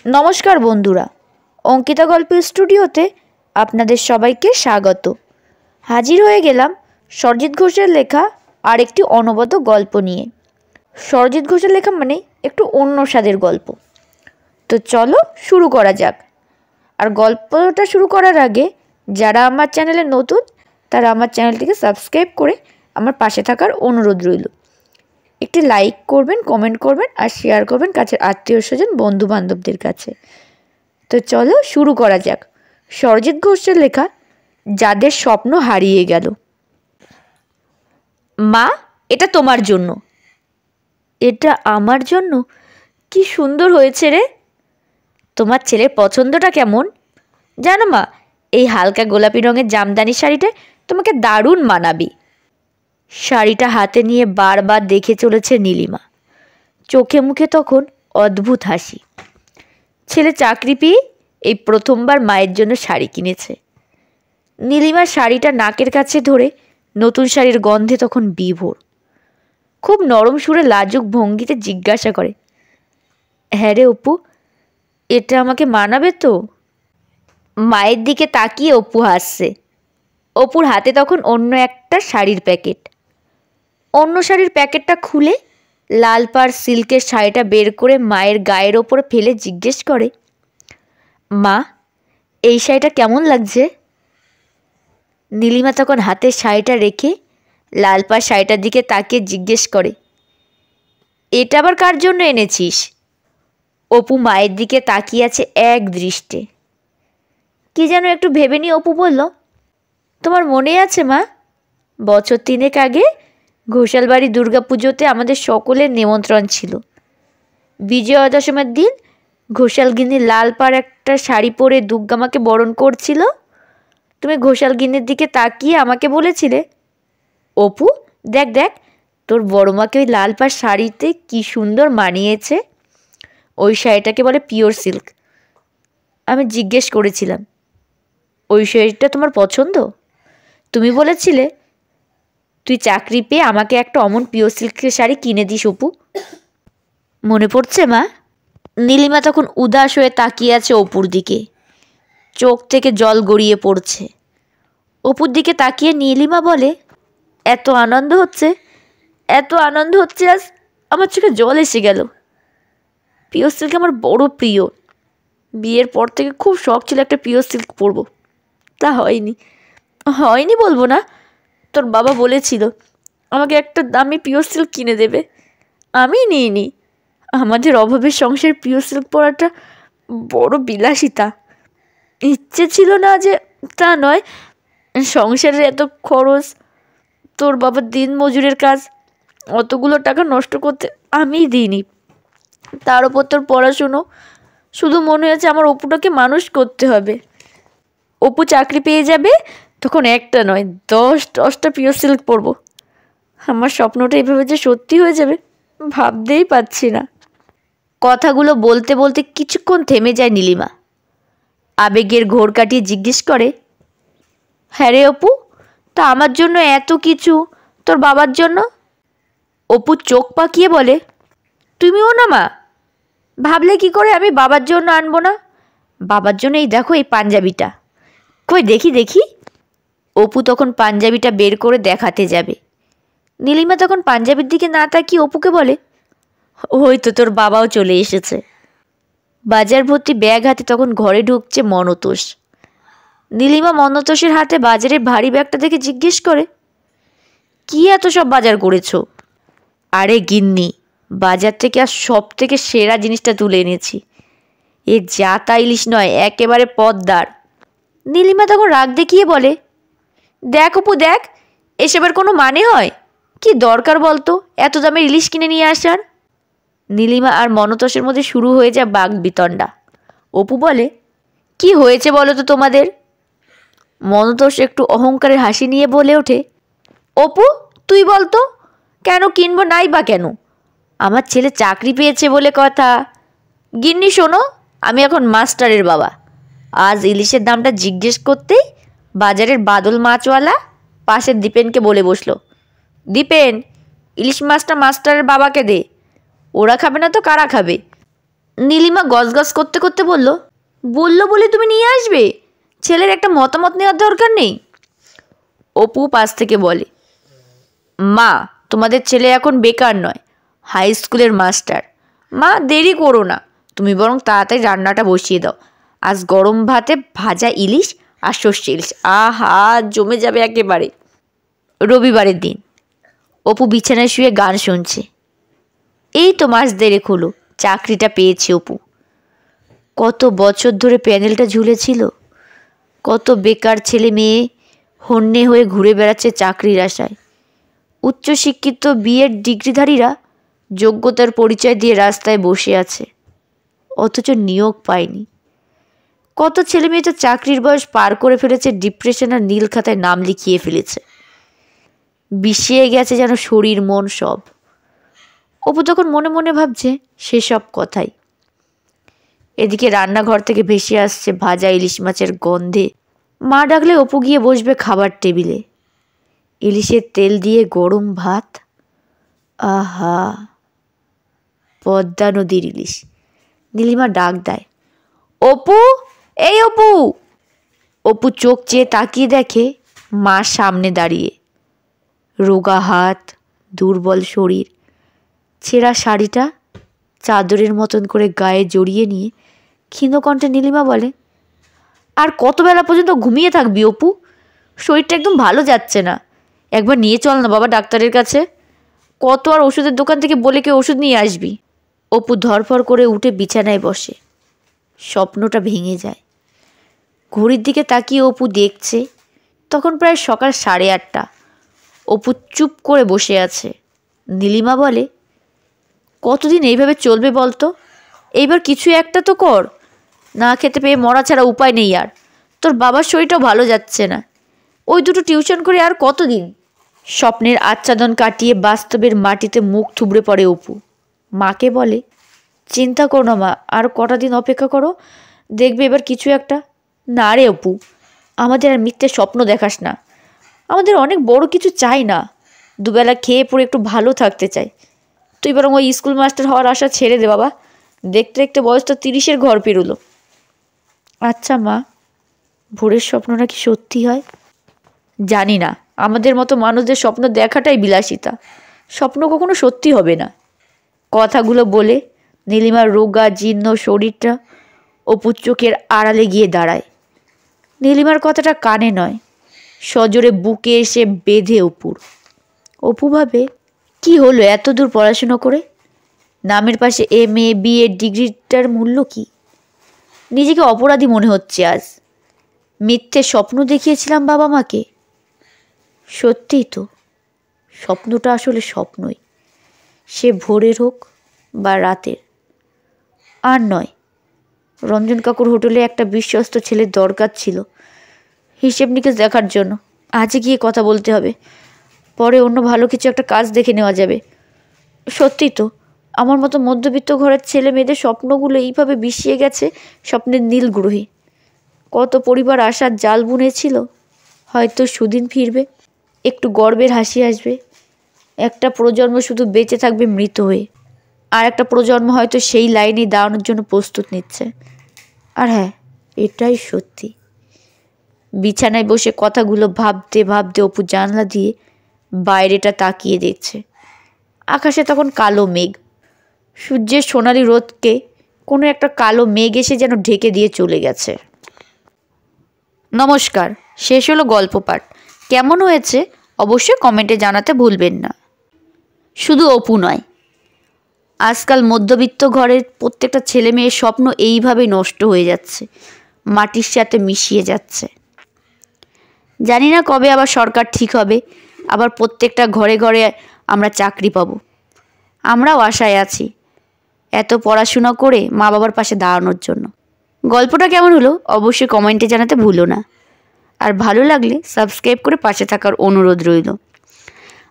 নমস্কার বন্ধুরা, অঙ্কিতা গল্প স্টুডিওতে আপনাদের সবাইকে স্বাগত। হাজির হয়ে গেলাম সরজিৎ ঘোষের লেখা আরেকটি অনবদ্য গল্প নিয়ে। সরজিৎ ঘোষের লেখা মানে একটু অন্য স্বাদের গল্প। তো চলো শুরু করা যাক। আর গল্পটা শুরু করার আগে যারা আমার চ্যানেলে নতুন তারা আমার চ্যানেলটিকে সাবস্ক্রাইব করে আমার পাশে থাকার অনুরোধ রইল। একটি লাইক করবেন, কমেন্ট করবেন আর শেয়ার করবেন কাছের আত্মীয় স্বজন বন্ধু বান্ধবদের কাছে। তো চলো শুরু করা যাক। সরজিৎ ঘোষের লেখা যাদের স্বপ্ন হারিয়ে গেল। মা, এটা তোমার জন্য। এটা আমার জন্য? কি সুন্দর হয়েছে রে। তোমার ছেলের পছন্দটা কেমন? জানো মা, এই হালকা গোলাপি রঙের জামদানি শাড়িটা তোমাকে দারুণ মানাবে। শাড়িটা হাতে নিয়ে বারবার দেখে চলেছে নীলিমা। চোখে মুখে তখন অদ্ভুত হাসি। ছেলে চাকরি পেয়ে এই প্রথমবার মায়ের জন্য শাড়ি কিনেছে। নীলিমা শাড়িটা নাকের কাছে ধরে নতুন শাড়ির গন্ধে তখন বিভোর। খুব নরম সুরে লাজুক ভঙ্গিতে জিজ্ঞাসা করে, হ্যাঁ রে অপু, এটা আমাকে মানাবে তো? মায়ের দিকে তাকিয়ে অপু হাসছে। অপুর হাতে তখন অন্য একটা শাড়ির প্যাকেট। অন্য শাড়ির প্যাকেটটা খুলে লাল পাড় সিল্কের শাড়িটা বের করে মায়ের গায়ের ওপরে ফেলে জিজ্ঞেস করে, মা, এই শাড়িটা কেমন লাগছে? নীলিমা তখন হাতের শাড়িটা রেখে লাল পাড় শাড়িটার দিকে তাকিয়ে জিজ্ঞেস করে, এটা আবার কার জন্য এনেছিস? অপু মায়ের দিকে তাকিয়ে আছে এক দৃষ্টে। কি যেন একটু ভেবে নিয়ে অপু বলল, তোমার মনে আছে মা, বছর 3 আগে ঘোষালবাড়ি দুর্গাপুজোতে আমাদের সকলের নিমন্ত্রণ ছিল। বিজয়া দশমীর দিন ঘোষালগিন্নি লাল পাড় একটা শাড়ি পরে দুর্গামাকে বরণ করছিল। তুমি ঘোষালগিন্নির দিকে তাকিয়ে আমাকে বলেছিলে, অপু দেখ দেখ, তোর বড়মাকে ওই লাল পাড় শাড়িতে কি সুন্দর মানিয়েছে। ওই শাড়িটাকে বলে পিওর সিল্ক। আমি জিজ্ঞেস করেছিলাম, ওই শাড়িটা তোমার পছন্দ? তুমি বলেছিলে তুই চাকরি পেয়ে আমাকে একটা অমন পিওর সিল্কের শাড়ি কিনে দিস অপু। মনে পড়ছে মা? নীলিমা তখন উদাস হয়ে তাকিয়ে আছে অপুর দিকে। চোখ থেকে জল গড়িয়ে পড়ছে। অপুর দিকে তাকিয়ে নীলিমা বলে, এত আনন্দ হচ্ছে, এত আনন্দ হচ্ছে, আজ আমার চোখে জল এসে গেল। পিওর সিল্ক আমার বড় প্রিয়। বিয়ের পর থেকে খুব শখ ছিল একটা পিওর সিল্ক পরবো, তা হয়নি। হয়নি বলবো না, তোর বাবা বলেছিল আমাকে একটা দামি পিওর সিল্ক কিনে দেবে, আমি নিইনি। আমাদের অভাবের সংসারে পিওর সিল্ক পরাটা বড় বিলাসিতা। ইচ্ছে ছিল না যে তা নয়, সংসারের এত খরচ, তোর বাবার দিন মজুরের কাজ, অতগুলো টাকা নষ্ট করতে আমি দিইনি। তার উপর তোর পড়াশুনো, শুধু মনে হয়েছে আমার অপুটাকে মানুষ করতে হবে। অপু চাকরি পেয়ে যাবে, তখন একটা নয় 10টা পিওর সিল্ক পরবো। আমার স্বপ্নটা এভাবে যে সত্যি হয়ে যাবে ভাবতেই পারছি না। কথাগুলো বলতে বলতে কিছুক্ষণ থেমে যায় নীলিমা। আবেগের ঘোর কাটিয়ে জিজ্ঞেস করে, হ্যাঁ রে অপু, তা আমার জন্য এত কিছু, তোর বাবার জন্য? অপু চোখ পাকিয়ে বলে, তুমিও না মা? ভাবলে কি করে আমি বাবার জন্য আনবো না? বাবার জন্য এই দেখো এই পাঞ্জাবিটা। কই দেখি দেখি। অপু তখন পাঞ্জাবিটা বের করে দেখাতে যাবে। নীলিমা তখন পাঞ্জাবির দিকে না তাকিয়ে অপুকে বলে, ওই তো তোর বাবাও চলে এসেছে। বাজার ভর্তি ব্যাগ হাতে তখন ঘরে ঢুকছে মনতোষ। নীলিমা মনতোষের হাতে বাজারের ভারী ব্যাগটা দেখে জিজ্ঞেস করে, কি এত সব বাজার করেছো? আরে গিন্নি, বাজার থেকে আর সব থেকে সেরা জিনিসটা তুলে এনেছি। এ যা তা ইলিশ নয়, একেবারে পদ্মার। নীলিমা তখন রাগ দেখিয়ে বলে, দেখ অপু দেখ, এসবের কোনো মানে হয়? কি দরকার বলতো এত দামের ইলিশ কিনে নিয়ে আসার? নীলিমা আর মনতোষের মধ্যে শুরু হয়ে যায় বাঘ বিতণ্ডা। অপু বলে, কি হয়েছে বলো তো তোমাদের? মনতোষ একটু অহংকারের হাসি নিয়ে বলে ওঠে, অপু তুই বলতো, কেন কিনবো নাই বা কেন? আমার ছেলে চাকরি পেয়েছে বলে কথা। গিন্নি শোনো, আমি এখন মাস্টারের বাবা। আজ ইলিশের দামটা জিজ্ঞেস করতেই বাজারের বাদল মাছওয়ালা পাশের দীপেনকে বলে বসলো, দীপেন, ইলিশ মাছটা মাস্টারের বাবাকে দে। ওরা খাবে না তো কারা খাবে? নীলিমা গজগজ করতে করতে বলল, বলে তুমি নিয়ে আসবে, ছেলের একটা মতামত নেওয়ার দরকার নেই? অপু পাশ থেকে বলে, মা তোমাদের ছেলে এখন বেকার নয়, হাই স্কুলের মাস্টার। মা দেরি করো না, তুমি বরং তাড়াতাড়ি রান্নাটা বসিয়ে দাও। আজ গরম ভাতে ভাজা ইলিশ আর সর্ষে ইলিশ, আহা জমে যাবে একেবারে। রবিবারের দিন অপু বিছানায় শুয়ে গান শুনছে। এই তো মাস দেড়েক হলো চাকরিটা পেয়েছে অপু। কত বছর ধরে প্যানেলটা ঝুলেছিল, কত বেকার ছেলে মেয়ে হন্যে হয়ে ঘুরে বেড়াচ্ছে চাকরির আশায়। উচ্চশিক্ষিত বিএড ডিগ্রিধারীরা যোগ্যতার পরিচয় দিয়ে রাস্তায় বসে আছে, অথচ নিয়োগ পায়নি। কত ছেলে মেয়ে তো চাকরির বয়স পার করে ফেলেছে, ডিপ্রেশন আর নীল খাতায় নাম লিখিয়ে ফেলেছে। বিষিয়ে গেছে যেন শরীর মন সব। অপু তখন মনে মনে ভাবছে সেসব কথাই। এদিকে রান্নাঘর থেকে ভেসে আসছে ভাজা ইলিশ মাছের গন্ধে। মা ডাকলে অপু গিয়ে বসবে খাবার টেবিলে। ইলিশের তেল দিয়ে গরম ভাত, আহা পদ্মা নদীর ইলিশ। নীলিমা ডাক দেয়, অপু, এই অপু। অপু চোখ চেয়ে তাকিয়ে দেখে মা সামনে দাঁড়িয়ে, রোগা হাত, দুর্বল শরীর, ছেঁড়া শাড়িটা চাদরের মতন করে গায়ে জড়িয়ে নিয়ে ক্ষীণকণ্ঠে নীলিমা বলে, আর কত বেলা পর্যন্ত ঘুমিয়ে থাকবি অপু? শরীরটা একদম ভালো যাচ্ছে না, একবার নিয়ে চল না বাবা ডাক্তারের কাছে। কত আর ওষুধের দোকান থেকে বলে কেউ ওষুধ নিয়ে আসবি? অপু ধরফর করে উঠে বিছানায় বসে। স্বপ্নটা ভেঙে যায়। ঘড়ির দিকে তাকিয়ে অপু দেখছে তখন প্রায় সকাল 8:30। অপু চুপ করে বসে আছে। নীলিমা বলে, কতদিন এইভাবে চলবে বলতো? এইবার কিছু একটা তো কর, না খেতে পেয়ে মরা ছাড়া উপায় নেই। আর তোর বাবার শরীরটাও ভালো যাচ্ছে না, ওই দুটো টিউশন করে আর কতদিন? স্বপ্নের আচ্ছাদন কাটিয়ে বাস্তবের মাটিতে মুখ থুবড়ে পড়ে অপু। মাকে বলে, চিন্তা করো না মা, আর কটা দিন অপেক্ষা করো, দেখবে এবার কিছু একটা। না রে অপু, আমাদের আর মিথ্যে স্বপ্ন দেখাস না। আমাদের অনেক বড় কিছু চাই না, দুবেলা খেয়ে পড়ে একটু ভালো থাকতে চাই। তুই বরং ওই স্কুল মাস্টার হওয়ার আশা ছেড়ে দে বাবা, দেখতে দেখতে বয়স তো 30-এর ঘর পেরোলো। আচ্ছা মা, ভোরের স্বপ্ন নাকি সত্যি হয়? জানি না, আমাদের মতো মানুষদের স্বপ্ন দেখাটাই বিলাসিতা, স্বপ্ন কখনো সত্যি হবে না। কথাগুলো বলে নীলিমার রোগা জীর্ণ শরীরটা অপুর চোখের আড়ালে গিয়ে দাঁড়ায়। নীলিমার কথাটা কানে নয়, সজোরে বুকে এসে বেঁধে অপুর। অপু ভাবে, কি হলো এত দূর পড়াশুনো করে? নামের পাশে MA BEd ডিগ্রিটার মূল্য কি? নিজেকে অপরাধী মনে হচ্ছে আজ। মিথ্যে স্বপ্ন দেখিয়েছিলাম বাবা মাকে। সত্যিই তো, স্বপ্নটা আসলে স্বপ্নই, সে ভোরের হোক বা রাতের। আর নয়, রঞ্জন কাকুর হোটেলে একটা বিশ্বস্ত ছেলের দরকার ছিল হিসেব নিকেশ দেখার জন্য। আজই গিয়ে কথা বলতে হবে, পরে অন্য ভালো কিছু একটা কাজ দেখে নেওয়া যাবে। সত্যি তো, আমার মতো মধ্যবিত্ত ঘরের ছেলে মেয়েদের স্বপ্নগুলো এইভাবে বিষিয়ে গেছে স্বপ্নের নীল গ্রহে। কত পরিবার আশার জাল বুনেছিল, হয়তো সুদিন ফিরবে, একটু গর্বের হাসি আসবে। একটা প্রজন্ম শুধু বেঁচে থাকবে মৃত হয়ে, আর একটা প্রজন্ম হয়তো সেই লাইনে দাঁড়ানোর জন্য প্রস্তুত নিচ্ছে। আর হ্যাঁ, এটাই সত্যি। বিছানায় বসে কথাগুলো ভাবতে ভাবতে অপু জানলা দিয়ে বাইরেটা তাকিয়ে দেখছে। আকাশে তখন কালো মেঘ, সূর্যের সোনালি রোদকে কোনো একটা কালো মেঘ এসে যেন ঢেকে দিয়ে চলে গেছে। নমস্কার, শেষ হলো গল্প পাঠ। কেমন হয়েছে অবশ্যই কমেন্টে জানাতে ভুলবেন না। শুধু অপু নয়, আজকাল মধ্যবিত্ত ঘরের প্রত্যেকটা ছেলে মেয়ের স্বপ্ন এইভাবেই নষ্ট হয়ে যাচ্ছে, মাটির সাথে মিশিয়ে যাচ্ছে। জানি না কবে আবার সরকার ঠিক হবে, আবার প্রত্যেকটা ঘরে ঘরে আমরা চাকরি পাব। আমরাও আশায় আছি এত পড়াশোনা করে মা বাবার পাশে দাঁড়ানোর জন্য। গল্পটা কেমন হলো অবশ্যই কমেন্টে জানাতে ভুলো না। আর ভালো লাগলে সাবস্ক্রাইব করে পাশে থাকার অনুরোধ রইল।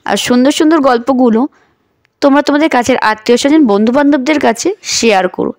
আর সুন্দর সুন্দর গল্পগুলো তোমরা তোমাদের কাছের আত্মীয় স্বজন বন্ধুবান্ধবদের কাছে শেয়ার করো,